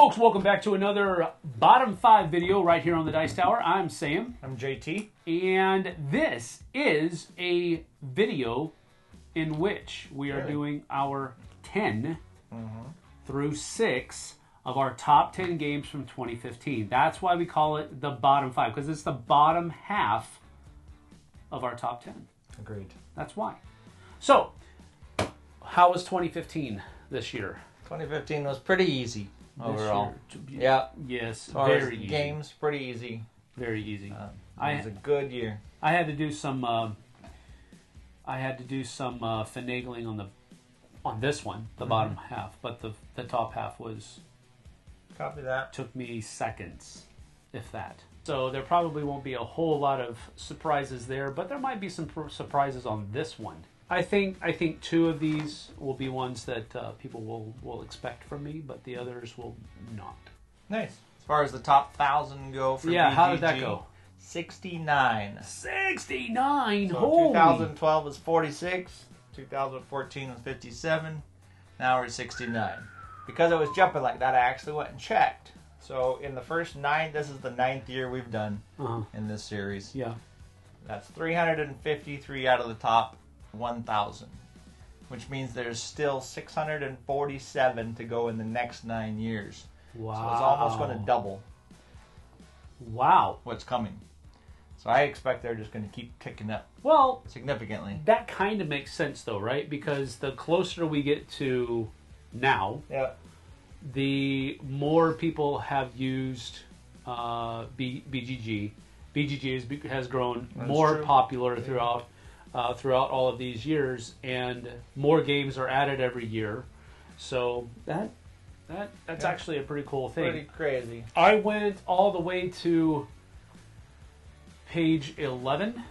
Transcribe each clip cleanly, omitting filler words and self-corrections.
folks, welcome back to another Bottom 5 video right here on the Dice Tower. I'm Sam. I'm JT. And this is a video in which we are doing our 10 through 6 of our top 10 games from 2015. That's why we call it the Bottom 5, because it's the bottom half of our top 10. Agreed. That's why. So, how was 2015 this year? 2015 was pretty easy overall. Yeah. Yes, as far very as easy. games, pretty easy. Very easy. It was a good year. I had to do some. Finagling on this one, the bottom half, but the top half was. Copy that. Took me seconds, if that. So there probably won't be a whole lot of surprises there, but there might be some surprises on this one. I think 2 of these will be ones that people will expect from me, but the others will not. Nice. As far as the top 1,000 go for BGG, how did that go? 69. 69. So Holy. 2012 was 46. 2014 was 57. Now we're at 69. Because it was jumping like that, I actually went and checked. So in the first 9, this is the 9th year we've done in this series. Yeah. That's 353 out of the top 1,000, which means there's still 647 to go in the next 9 years. Wow. So it's almost going to double. Wow. What's coming. So I expect they're just going to keep kicking up. Well, significantly. That kind of makes sense, though, right? Because the closer we get to now, the more people have used BGG. BGG has grown more popular throughout all of these years, and more games are added every year. So that's actually a pretty cool thing. Pretty crazy. I went all the way to page 11,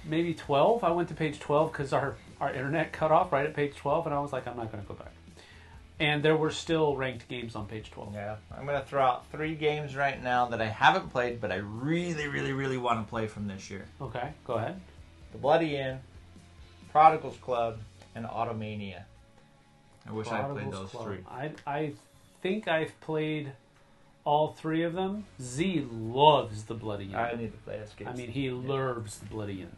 maybe 12. I went to page 12 because our internet cut off right at page 12, and I was like, I'm not going to go back. And there were still ranked games on page 12. Yeah, I'm going to throw out 3 games right now that I haven't played, but I really, really, really want to play from this year. Okay, go ahead. The Bloody Inn, Prodigal's Club, and Automania. I wish I played those 3. I think I've played all 3 of them. Z loves the Bloody Inn. I need to play this game. I mean, he loves the Bloody Inn.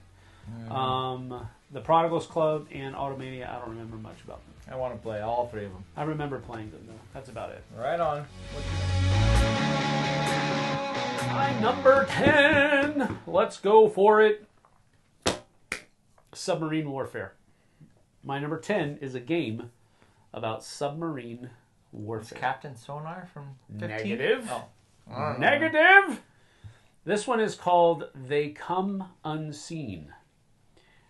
The Prodigal's Club and Automania, I don't remember much about them. I want to play all 3 of them. I remember playing them, though. That's about it. Right on. My number 10. Let's go for it. Submarine warfare. My number 10 is a game about submarine warfare. Is Captain Sonar from 15? Negative. Oh. Negative. This one is called They Come Unseen.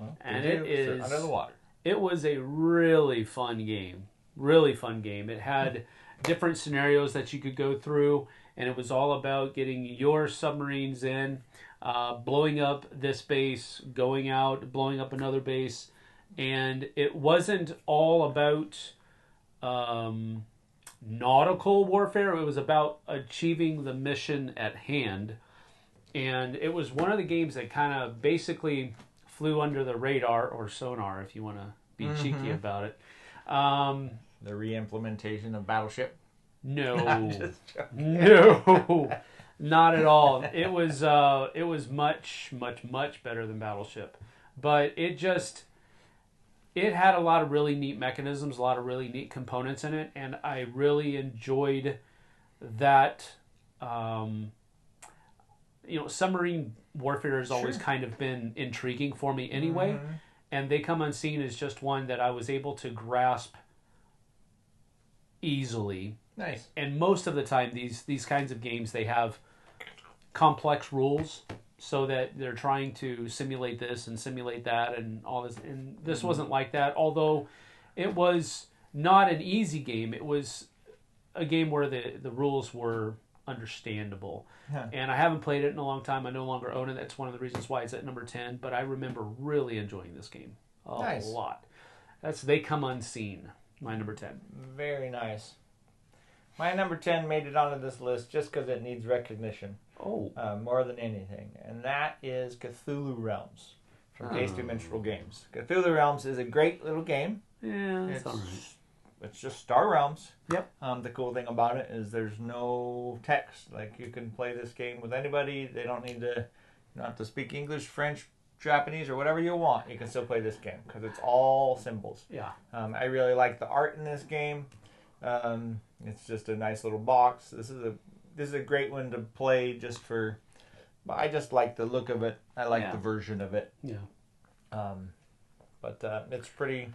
Well, and it is under the water. It was a really fun game. Really fun game. It had different scenarios that you could go through, and it was all about getting your submarines in, blowing up this base, going out, blowing up another base. And it wasn't all about nautical warfare. It was about achieving the mission at hand. And it was one of the games that kind of basically flew under the radar, or sonar if you want to be cheeky about it. The re-implementation of Battleship? No. I'm just joking. No. Not at all. It was much, much, much better than Battleship. But it had a lot of really neat mechanisms, a lot of really neat components in it, and I really enjoyed that. Submarine warfare has always kind of been intriguing for me anyway, and They Come Unseen is just one that I was able to grasp easily. Nice. And most of the time, these kinds of games, they have complex rules, so that they're trying to simulate this and simulate that and all this. And this wasn't like that, although it was not an easy game. It was a game where the rules were understandable. And I haven't played it in a long time. I no longer own it. That's one of the reasons why it's at number 10. But I remember really enjoying this game a lot. That's They Come Unseen, my number 10. Very nice. My number 10 made it onto this list just because it needs recognition. More than anything. And that is Cthulhu Realms from Tasty Minstrel Games. Cthulhu Realms is a great little game. Yeah, it's all right. it's just Star Realms. Yep. The cool thing about it is there's no text. Like, you can play this game with anybody. They don't need to, you don't have to speak English, French, Japanese, or whatever you want. You can still play this game because it's all symbols. Yeah. I really like the art in this game. It's just a nice little box. This is a great one to play just for. I just like the look of it. I like the version of it. Yeah. But it's pretty.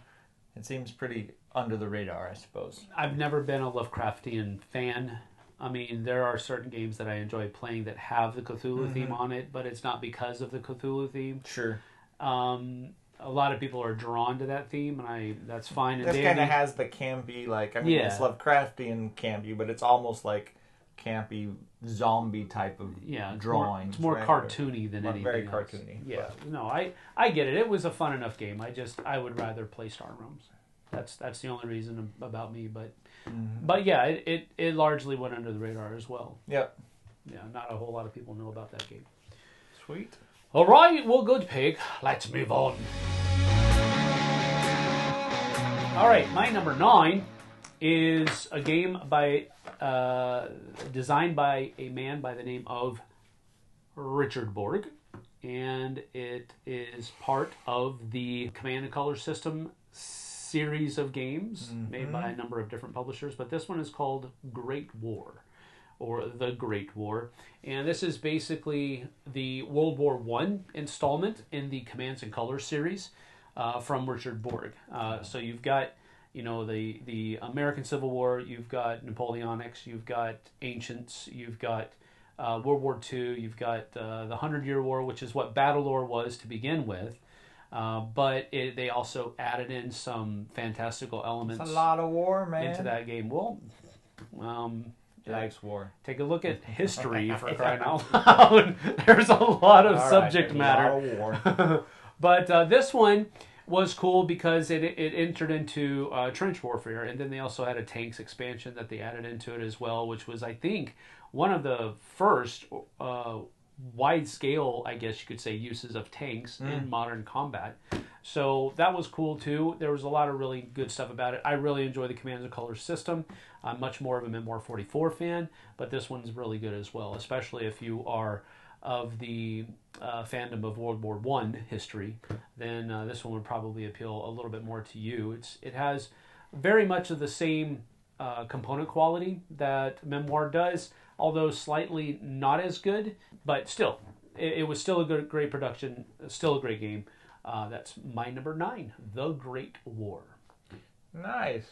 It seems pretty under the radar, I suppose. I've never been a Lovecraftian fan. I mean, there are certain games that I enjoy playing that have the Cthulhu theme on it, but it's not because of the Cthulhu theme. Sure. A lot of people are drawn to that theme, and that's fine. This kind of has the campy, like, I mean, it's Lovecraftian campy, but it's almost like campy zombie type of drawings. It's more cartoony than anything very else. Cartoony. Yeah, no, I get it. It was a fun enough game. I would rather play Star Realms. That's the only reason about me. But yeah, it largely went under the radar as well. Yep. Yeah, not a whole lot of people know about that game. Sweet. All right, well, good pig. Let's move on. All right, my number 9 is a game designed by a man by the name of Richard Borg, and it is part of the Command and Color System series of games made by a number of different publishers, but this one is called Great War, or The Great War, and this is basically the World War I installment in the Commands and Colors series from Richard Borg. So you've got the American Civil War, you've got Napoleonics, you've got Ancients, you've got World War II, you've got the 100-Year War, which is what Battlelore was to begin with. But they also added in some fantastical elements. It's a lot of war, man. Into that game. Well, likes war. Take a look at history for crying out loud. There's a lot of subject matter. A lot of war. But this one was cool because it entered into trench warfare, and then they also had a tanks expansion that they added into it as well, which was, I think, one of the first wide scale, I guess you could say, uses of tanks in modern combat. So that was cool too. There was a lot of really good stuff about it. I really enjoy the Commands and Colors system. I'm much more of a Memoir 44 fan, but this one's really good as well, especially if you are of the fandom of World War I history. Then this one would probably appeal a little bit more to you. It has very much of the same component quality that Memoir does, although slightly not as good, but still, it was still a great production, still a great game. That's my number 9, The Great War. Nice.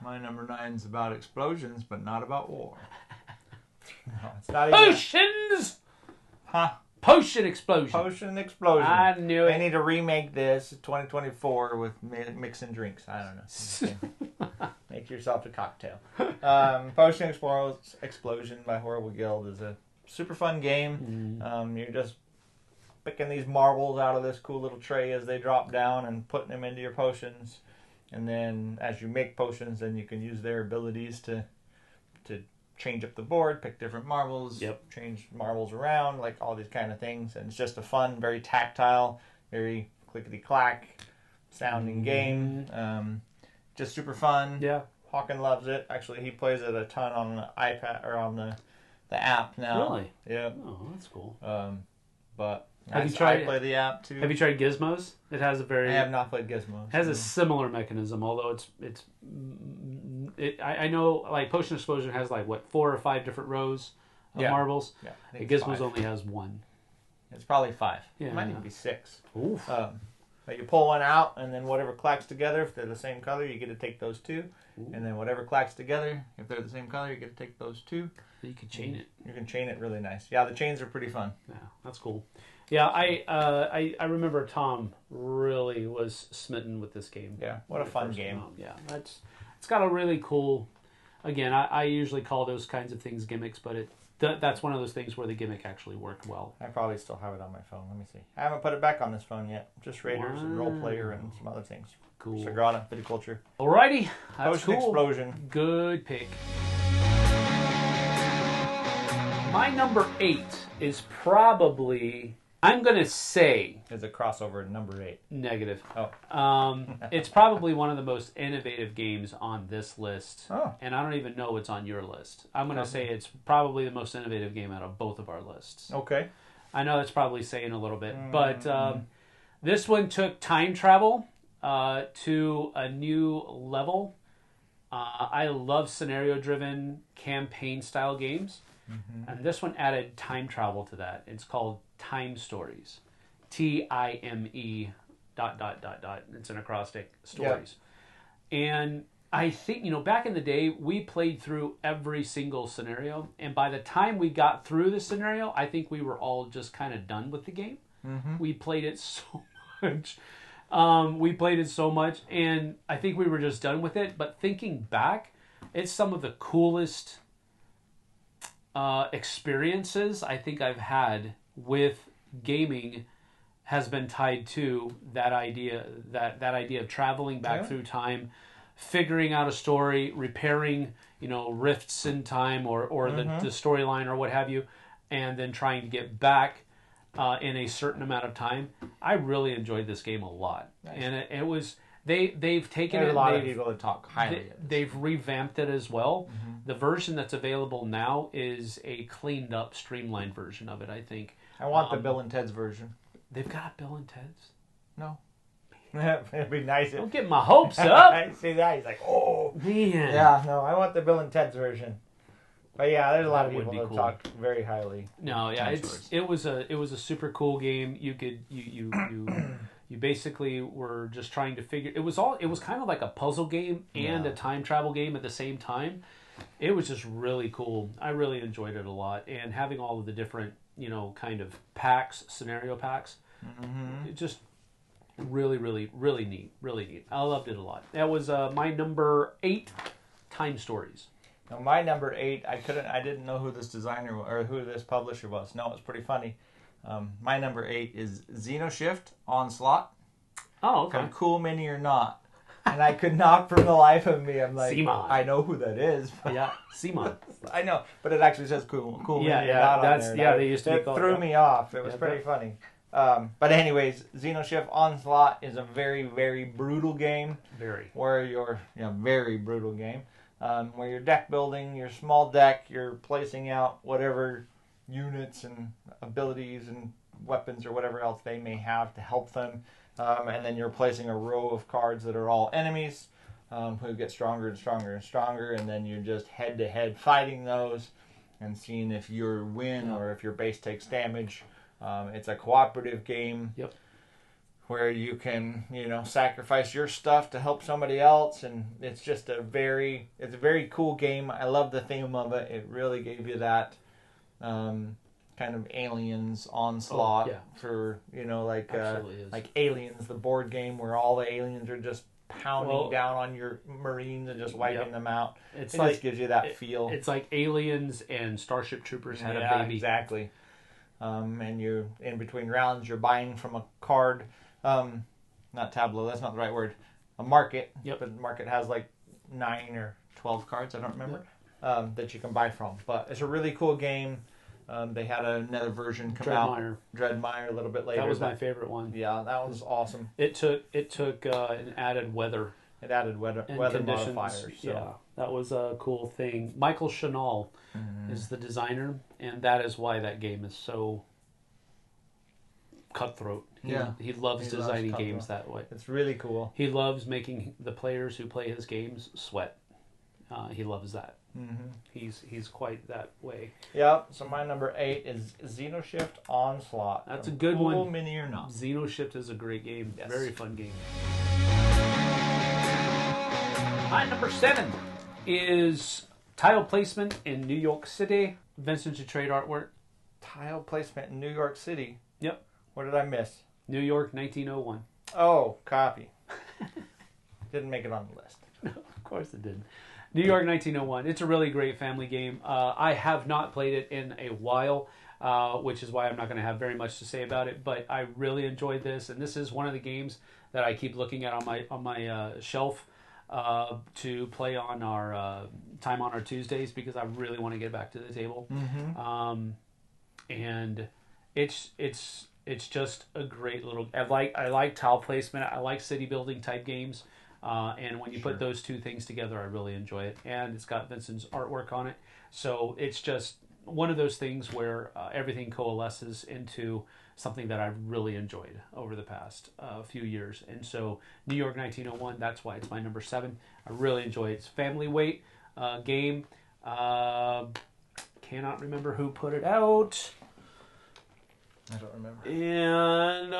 My number 9 is about explosions, but not about war. No, it's not even... Potions! Huh? Potion explosion. Potion explosion. I knew it. They need to remake this 2024 with mixing drinks. I don't know. Make yourself a cocktail. Potion Explosion by Horrible Guild is a super fun game. You're just picking these marbles out of this cool little tray as they drop down and putting them into your potions. And then as you make potions, then you can use their abilities to change up the board, pick different marbles, change marbles around, like all these kind of things. And it's just a fun, very tactile, very clickety-clack sounding game. Just super fun. Yeah. Hawken loves it. Actually, he plays it a ton on the iPad or on the app now. Really? Yeah. Oh, that's cool. But I play the app too. Have you tried Gizmos? It has a very... I have not played Gizmos. It has a similar mechanism, although I know, like, Potion Explosion has, like, 4 or 5 different rows of marbles. Yeah. Gizmos only has 1. It's probably 5. Yeah, it might even be 6. Oof. But you pull one out, and then whatever clacks together, if they're the same color, you get to take those 2. Ooh. And then whatever clacks together, if they're the same color, you get to take those 2. You can chain it. You can chain it really nice. Yeah, the chains are pretty fun. Yeah, that's cool. Yeah, I remember Tom really was smitten with this game. Yeah, what a fun game. Yeah, it's got a really cool... Again, I usually call those kinds of things gimmicks, but that's one of those things where the gimmick actually worked well. I probably still have it on my phone. Let me see. I haven't put it back on this phone yet. Just Raiders and Role Player and some other things. Cool. Sagrada, Viticulture. Alrighty, that's Potion cool. Explosion. Good pick. My number 8 is probably I'm going to say... Is a crossover number 8. Negative. Oh. It's probably one of the most innovative games on this list. Oh. And I don't even know what's on your list. I'm going to say it's probably the most innovative game out of both of our lists. Okay. I know that's probably saying a little bit. But this one took time travel to a new level. I love scenario-driven campaign-style games. Mm-hmm. And this one added time travel to that. It's called Time Stories. Time ... It's an acrostic, stories. Yep. And I think, back in the day, we played through every single scenario. And by the time we got through the scenario, I think we were all just kind of done with the game. Mm-hmm. We played it so much. And I think we were just done with it. But thinking back, it's some of the coolest experiences I think I've had with gaming has been tied to that idea of traveling back through time, figuring out a story, repairing rifts in time or the storyline or what have you, and then trying to get back in a certain amount of time. I really enjoyed this game a lot. Nice. And it was they've taken There's a lot of people that talk highly of it. They've revamped it as well. Mm-hmm. The version that's available now is a cleaned up, streamlined version of it, I think. I want the Bill and Ted's version. They've got Bill and Ted's? No. It'd be nice. Don't get my hopes up. I see that. He's like, oh. Man. Yeah, no, I want the Bill and Ted's version. But yeah, there's a lot of people that talk very highly. No, yeah, it was a super cool game. You could you basically were just trying to figure. It was kind of like a puzzle game and a time travel game at the same time. It was just really cool. I really enjoyed it a lot, and having all of the different kind of packs, scenario packs, it just really, really, really neat. Really neat. I loved it a lot. That was my number 8, Time Stories. Now my number 8, I didn't know who this designer or who this publisher was. No, it's pretty funny. My number 8 is Xenoshift Onslaught. Oh, okay. From Cool Mini or Not. And I could not for the life of me. I'm like, Simon. I know who that is. Yeah, Simon. I know, but it actually says Cool Mini or Not that's, on there. They used to be called. It threw me off. It was pretty funny. But anyways, Xenoshift Onslaught is a very, very brutal game. Very. Where you're, very brutal game. Where you're deck building, your small deck, you're placing out whatever units and abilities and weapons or whatever else they may have to help them. And then you're placing a row of cards that are all enemies who get stronger and stronger and stronger. And then you're just head-to-head fighting those and seeing if you win or if your base takes damage. It's a cooperative game. Yep. Where you can, sacrifice your stuff to help somebody else, and it's just a very cool game. I love the theme of it. It really gave you that kind of aliens onslaught for, like Aliens, the board game where all the aliens are just pounding down on your Marines and just wiping them out. It just gives you that feel. It's like Aliens and Starship Troopers had a baby. Exactly. And you, in between rounds, you're buying from a card. Not tableau, that's not the right word. A market. Yep. But the market has like 9 or 12 cards, I don't remember, that you can buy from. But it's a really cool game. They had another version come out. Dreadmire a little bit later. That was my favorite one. Yeah, that was awesome. It took an added weather. It added weather modifiers. So. Yeah, that was a cool thing. Michael Chanel is the designer, and that is why that game is so cutthroat. He loves designing games that way. It's really cool. He loves making the players who play his games sweat. He loves that. Mm-hmm. He's quite that way. Yeah. So my number 8 is Xenoshift Onslaught. That's a good one. Cool Mini or Not. Xenoshift is a great game. Yes. Very fun game. My number 7 is tile placement in New York City. Vintage to trade artwork. Tile placement in New York City. Yep. What did I miss? New York, 1901. Oh, copy. Didn't make it on the list. No, of course it didn't. New York, 1901. It's a really great family game. I have not played it in a while, which is why I'm not going to have very much to say about it. But I really enjoyed this, and this is one of the games that I keep looking at on my shelf to play on our time on our Tuesdays because I really want to get back to the table. Mm-hmm. And it's it's just a great little. I like tile placement. I like city building type games. And when you put those two things together, I really enjoy it. And it's got Vincent's artwork on it. So it's just one of those things where everything coalesces into something that I've really enjoyed over the past few years. And so New York 1901, that's why it's my number 7. I really enjoy it. It's family weight game. Cannot remember who put it out. I don't remember. And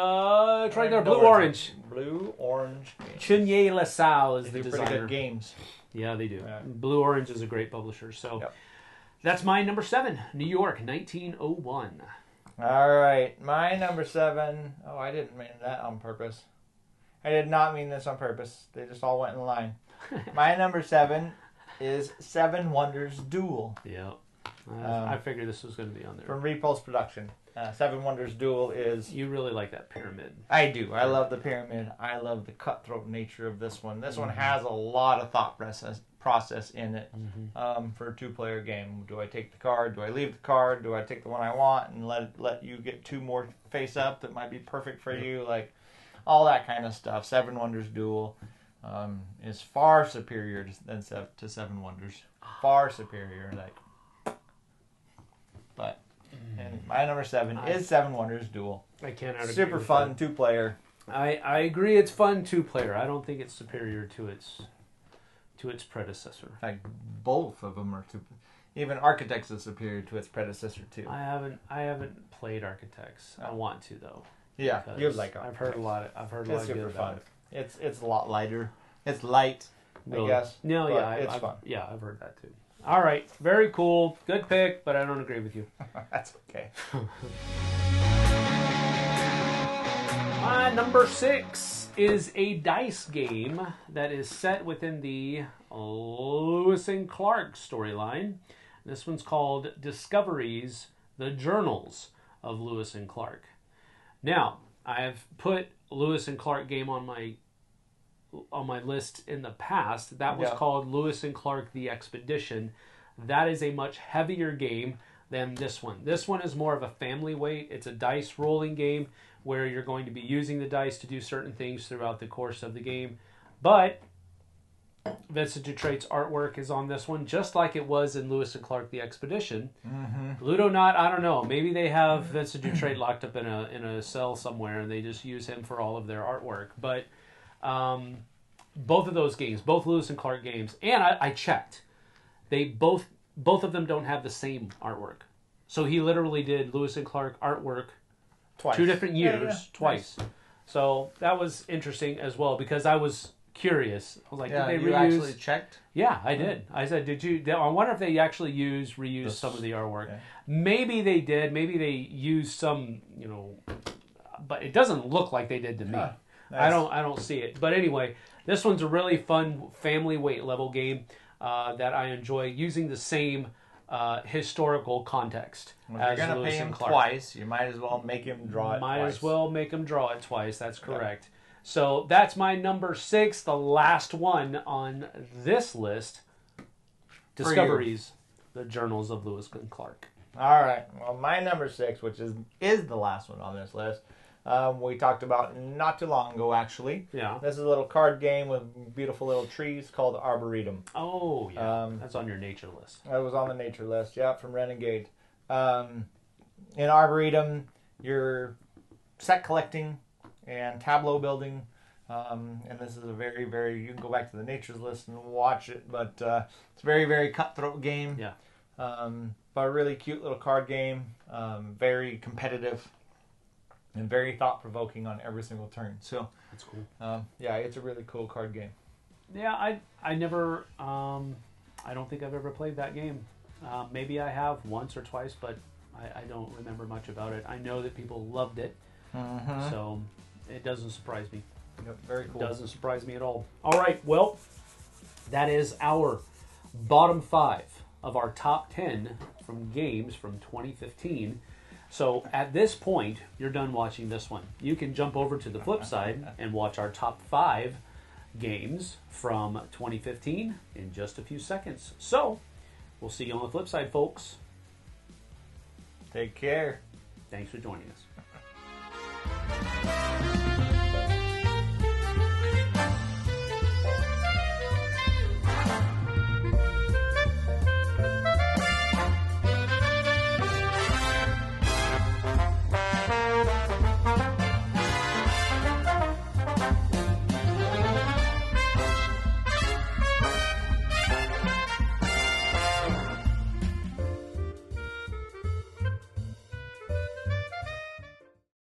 it's right there, Blue Orange. Blue Orange. Chenier LaSalle is They the do designer. pretty good games. Yeah, they do. Yeah. Blue Orange is a great publisher. So that's my number 7, New York 1901. All right, my number 7. Oh, I didn't mean that on purpose. I did not mean this on purpose. They just all went in line. My number 7 is Seven Wonders Duel. Yeah. I figured this was going to be on there. From Repulse Production. Seven Wonders Duel is... You really like that pyramid. I do. I love the pyramid. I love the cutthroat nature of this one. This one has a lot of thought process in it for a 2-player game. Do I take the card? Do I leave the card? Do I take the one I want and let you get 2 more face up that might be perfect for you? Like, all that kind of stuff. Seven Wonders Duel is far superior to Seven Wonders. Far superior. But... And my number 7 is Seven Wonders Duel. I cannot agree. Super fun 2-player. I agree. It's fun 2-player. I don't think it's superior to its predecessor. In fact, both of them are 2. Even Architects is superior to its predecessor too. I haven't played Architects. I want to though. Yeah, you'd like Architects. I've heard a lot. It's good super about fun. it. It's a lot lighter. It's light, Really? I guess. No, yeah, it's fun. Yeah, I've heard that too. All right, very cool. Good pick, but I don't agree with you. That's okay. My number 6 is a dice game that is set within the Lewis and Clark storyline. This one's called Discoveries, the Journals of Lewis and Clark. Now, I've put Lewis and Clark game on my list in the past. That was called Lewis and Clark The Expedition. That is a much heavier game than this one. This one is more of a family weight. It's a dice rolling game where you're going to be using the dice to do certain things throughout the course of the game. But Vincent Dutrait's artwork is on this one, just like it was in Lewis and Clark The Expedition. Ludonaut, I don't know. Maybe they have Vincent Dutrait locked up in a cell somewhere and they just use him for all of their artwork. But both of those games, both Lewis and Clark games, and I checked, they both of them don't have the same artwork. So he literally did Lewis and Clark artwork Twice. 2 different years, twice. Nice. So that was interesting as well because I was curious. I was like, did they you reuse? actually checked? Yeah, I did. I said, I wonder if they actually reused some of the artwork. Okay. Maybe they did. Maybe they used some, but it doesn't look like they did to me. Nice. I don't see it. But anyway, this one's a really fun family weight level game that I enjoy using the same historical context. Well, if you're going to pay him twice, you might as well make him draw it twice. Might as well make him draw it twice. That's correct. Yeah. So that's my number 6, the last one on this list. Discoveries, the Journals of Lewis and Clark. All right. Well, my number 6, which is the last one on this list, we talked about not too long ago, actually. Yeah. This is a little card game with beautiful little trees called Arboretum. Oh, yeah. That's on your nature list. That was on the nature list, yeah, from Renegade. In Arboretum, you're set collecting and tableau building. And this is a very, very... You can go back to the natures list and watch it, but it's a very, very cutthroat game. Yeah. But a really cute little card game. Very competitive. And very thought-provoking on every single turn. So that's cool. Yeah, it's a really cool card game. Yeah, I never... I don't think I've ever played that game. Maybe I have once or twice, but I don't remember much about it. I know that people loved it. So it doesn't surprise me. Yep, very cool. It doesn't surprise me at all. All right, well, that is our bottom 5 of our top 10 from games from 2015. So at this point, you're done watching this one. You can jump over to the Flipside and watch our top 5 games from 2015 in just a few seconds. So we'll see you on the Flipside, folks. Take care. Thanks for joining us. Bye.